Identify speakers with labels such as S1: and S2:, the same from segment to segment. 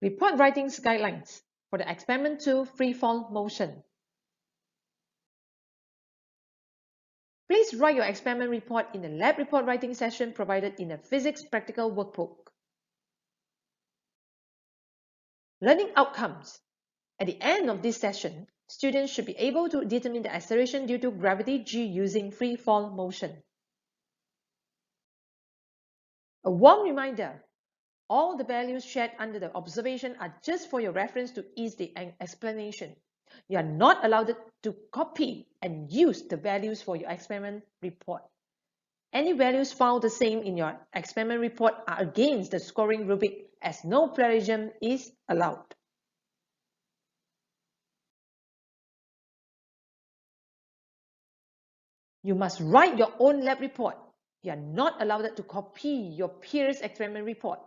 S1: Report writing guidelines for the Experiment 2 Freefall Motion. Please write your experiment report in the lab report writing session provided in the Physics Practical Workbook. Learning outcomes. At the end of this session, students should be able to determine the acceleration due to gravity g using free fall motion. A warm reminder, all the values shared under the observation are just for your reference to ease the explanation. You are not allowed to copy and use the values for your experiment report. Any values found the same in your experiment report are against the scoring rubric, as no plagiarism is allowed. You must write your own lab report. You are not allowed to copy your peer's experiment report.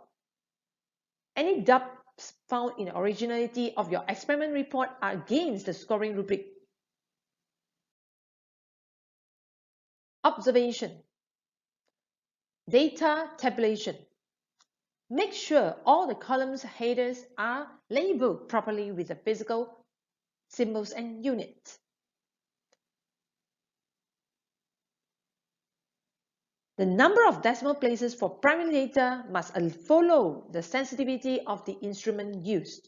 S1: Any doubts found in the originality of your experiment report are against the scoring rubric. Observation. Data tabulation. Make sure all the columns headers are labeled properly with the physical symbols and units. The number of decimal places for primary data must follow the sensitivity of the instrument used.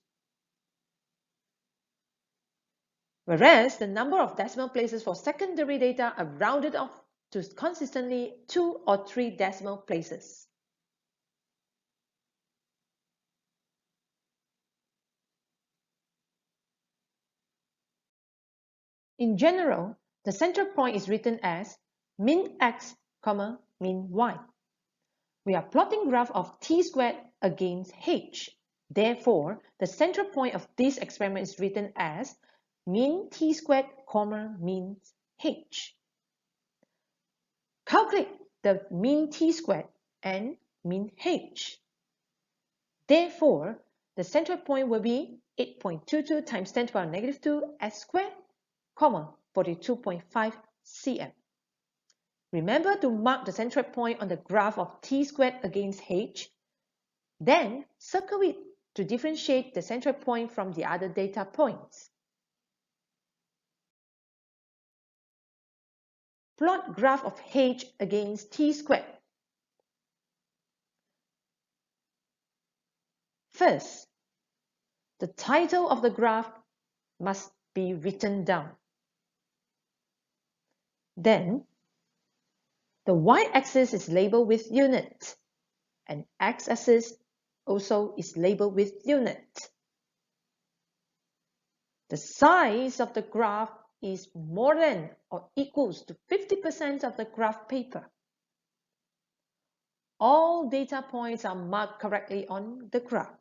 S1: Whereas the number of decimal places for secondary data are rounded off to consistently 2 or 3 decimal places. In general, the central point is written as min x, min y. We are plotting graph of t squared against h. Therefore, the central point of this experiment is written as min t squared, min h. Calculate the min t squared and min h. Therefore, the central point will be 8.22 times 10 to the power negative 2 s squared, 42.5 cm. Remember to mark the central point on the graph of t squared against h, then circle it to differentiate the central point from the other data points. Plot graph of h against t squared. First, the title of the graph must be written down. Then, the y-axis is labeled with unit, and x-axis also is labeled with unit. The size of the graph is more than or equals to 50% of the graph paper. All data points are marked correctly on the graph.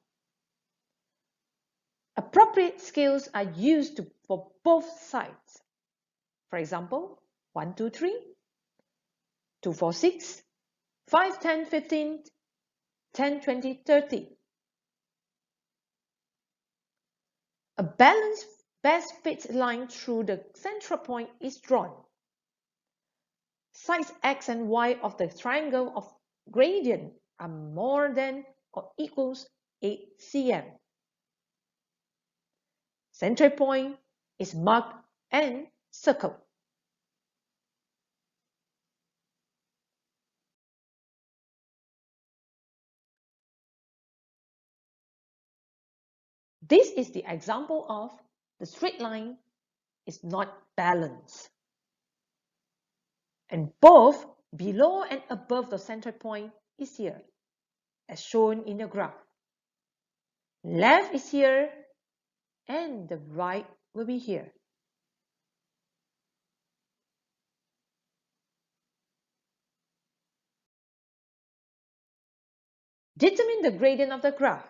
S1: Appropriate scales are used for both sides. For example, 1, 2, 3, 2, 4, 6, 5, 10, 15, 10, 20, 30. A balanced best fit line through the central point is drawn. Sides x and y of the triangle of gradient are more than or equals 8 cm. Central point is marked and circled. This is the example of the straight line is not balanced, and both below and above the central point is here, as shown in the graph. Left is here, and the right will be here. Determine the gradient of the graph.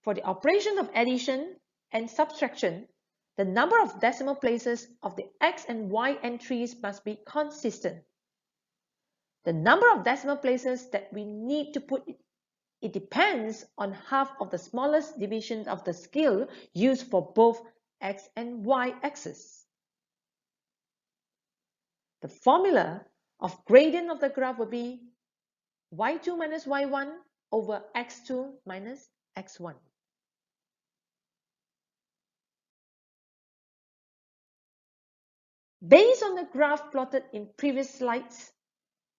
S1: For the operation of addition and subtraction, the number of decimal places of the x and y entries must be consistent. The number of decimal places that we need to put it depends on half of the smallest division of the scale used for both x and y axes. The formula of gradient of the graph will be y2 minus y1 over x2 minus x1. Based on the graph plotted in previous slides,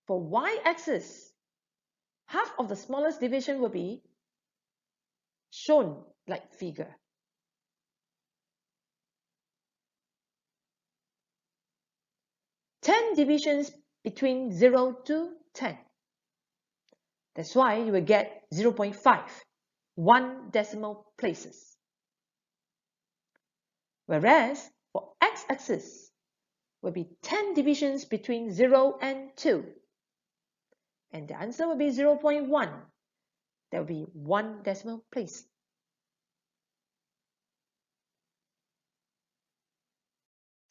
S1: for y-axis, half of the smallest division will be shown like figure. Ten divisions between 0 to 10. That's why you will get 0.5, 1 decimal places. Whereas for x-axis will be 10 divisions between 0 and 2. And the answer will be 0.1. That will be 1 decimal place.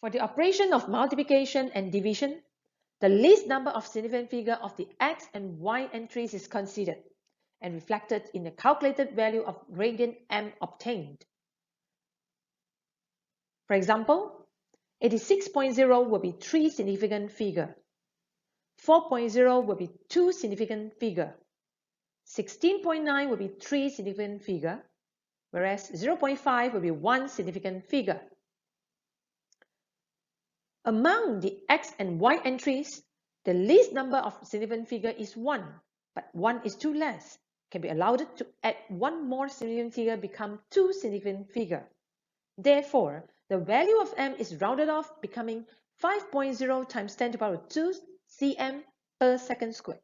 S1: For the operation of multiplication and division, the least number of significant figure of the x and y entries is considered and reflected in the calculated value of gradient m obtained. For example, 86.0 will be 3 significant figure, 4.0 will be 2 significant figure, 16.9 will be 3 significant figure, whereas 0.5 will be 1 significant figure. Among the x and y entries, the least number of significant figure is 1, but 1 is too less. Can be allowed to add 1 more significant figure become 2 significant figure. Therefore, the value of m is rounded off, becoming 5.0 times 10 to the power 2 cm per second squared.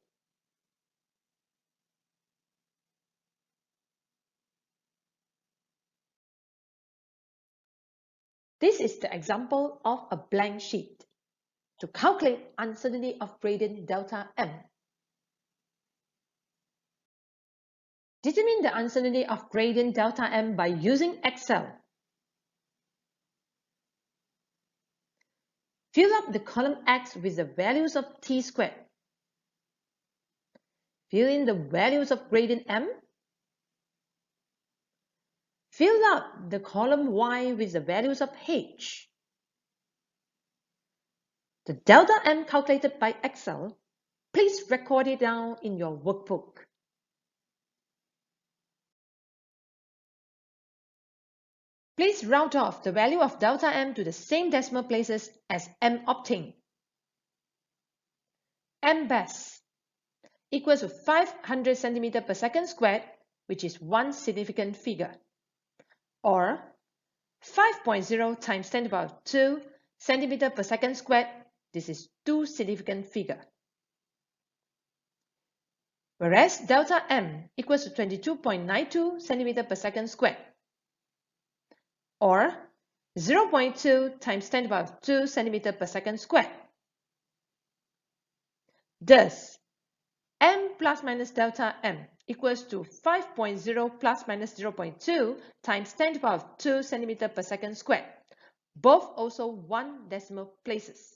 S1: This is the example of a blank sheet. To calculate uncertainty of gradient delta m. Determine the uncertainty of gradient delta m by using Excel. Fill up the column X with the values of t squared. Fill in the values of gradient m. Fill up the column Y with the values of h. The delta m calculated by Excel, please record it down in your workbook. Please round off the value of delta m to the same decimal places as m obtained. m best equals to 500 cm per second squared, which is 1 significant figure, or 5.0 times 10 to the power 2 cm per second squared, this is 2 significant figure. Whereas delta m equals to 22.92 cm per second squared, or 0.2 times 10 to the power 2 cm per second squared. Thus, m plus minus delta m equals to 5.0 plus minus 0.2 times 10 to the power 2 cm per second squared, both also 1 decimal places.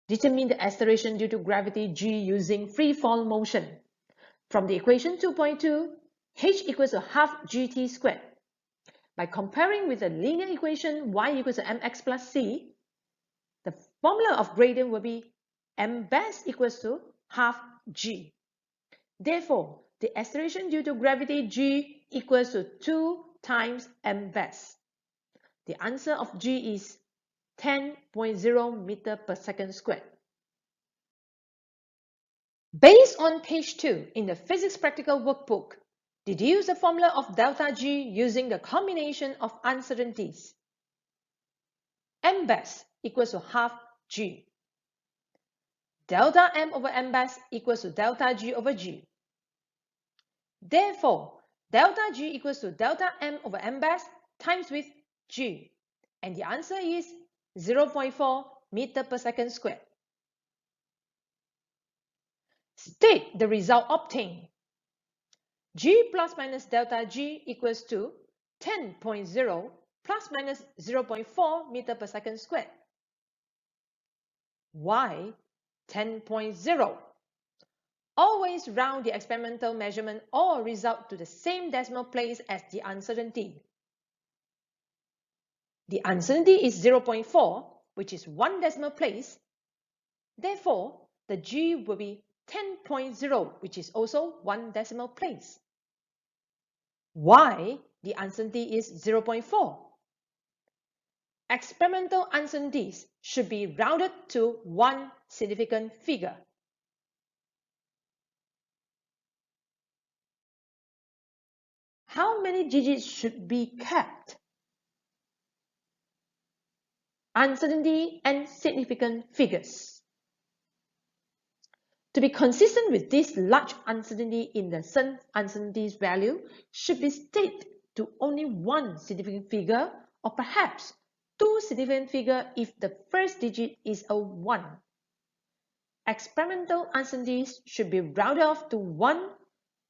S1: Determine the acceleration due to gravity g using free fall motion. From the equation 2.2, h equals to half gt squared. By comparing with the linear equation y equals to mx plus c, the formula of gradient will be m best equals to half g. Therefore, the acceleration due to gravity g equals to 2 times m best. The answer of g is 10.0 meter per second squared. Based on page 2 in the Physics Practical Workbook, deduce the formula of delta G using the combination of uncertainties. M best equals to half G. Delta M over M best equals to delta G over G. Therefore, delta G equals to delta M over M best times with G. And the answer is 0.4 meter per second squared. State the result obtained. G plus minus delta G equals to 10.0 plus minus 0.4 meter per second squared. Why 10.0? Always round the experimental measurement or result to the same decimal place as the uncertainty. The uncertainty is 0.4, which is 1 decimal place. Therefore, the G will be 10.0, which is also 1 decimal place. Why the uncertainty is 0.4? Experimental uncertainties should be rounded to one significant figure. How many digits should be kept? Uncertainty and significant figures. To be consistent with this large uncertainty in the uncertainty's value should be set to only one significant figure or perhaps two significant figures if the first digit is a 1. Experimental uncertainties should be rounded off to 1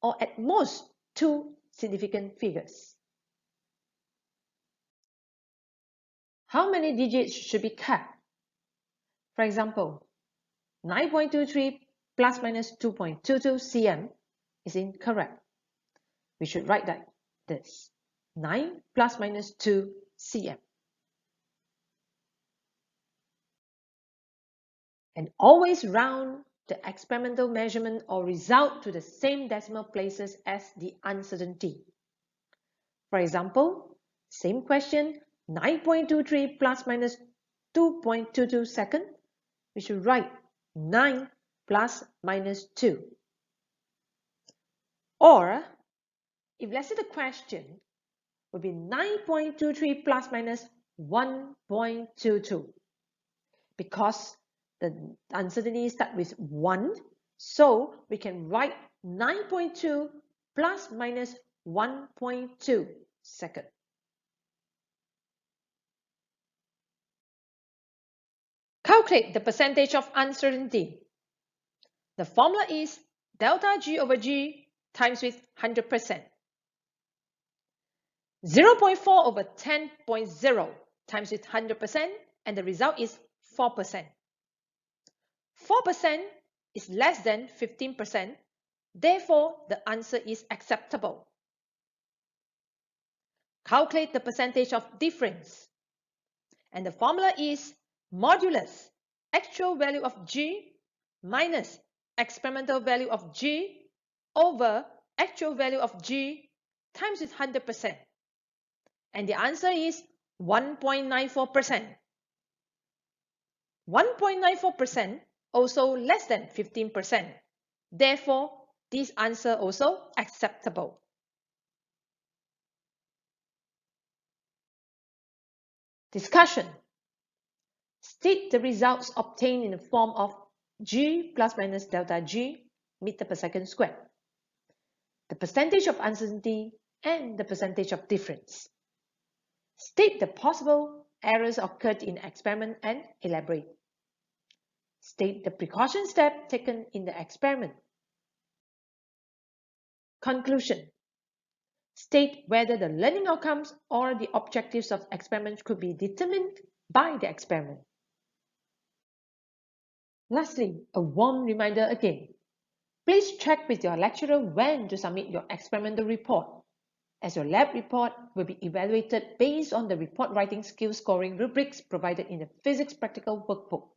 S1: or at most 2 significant figures. How many digits should be kept? For example, 9.23 plus minus 2.22 cm is incorrect. We should write like this: 9 plus minus 2 cm. And always round the experimental measurement or result to the same decimal places as the uncertainty. For example, same question, 9.23 plus minus 2.22 second, we should write 9 plus minus 2. Or, if let's say the question would be 9.23 plus minus 1.22. Because the uncertainty starts with 1, so we can write 9.2 plus minus 1.2 second. Calculate the percentage of uncertainty. The formula is delta G over G times with 100%. 0.4 over 10.0 times with 100%, and the result is 4%. 4% is less than 15%, therefore the answer is acceptable. Calculate the percentage of difference. And the formula is modulus actual value of G minus experimental value of G over actual value of G times with 100%. And the answer is 1.94%. 1.94% also less than 15%. Therefore, this answer also acceptable. Discussion. State the results obtained in the form of G plus minus delta G meter per second squared, the percentage of uncertainty, and the percentage of difference. State the possible errors occurred in the experiment and elaborate. State the precaution step taken in the experiment. Conclusion. State whether the learning outcomes or the objectives of experiment could be determined by the experiment. Lastly, a warm reminder again. Please check with your lecturer when to submit your experimental report, as your lab report will be evaluated based on the report writing skill scoring rubrics provided in the Physics Practical Workbook.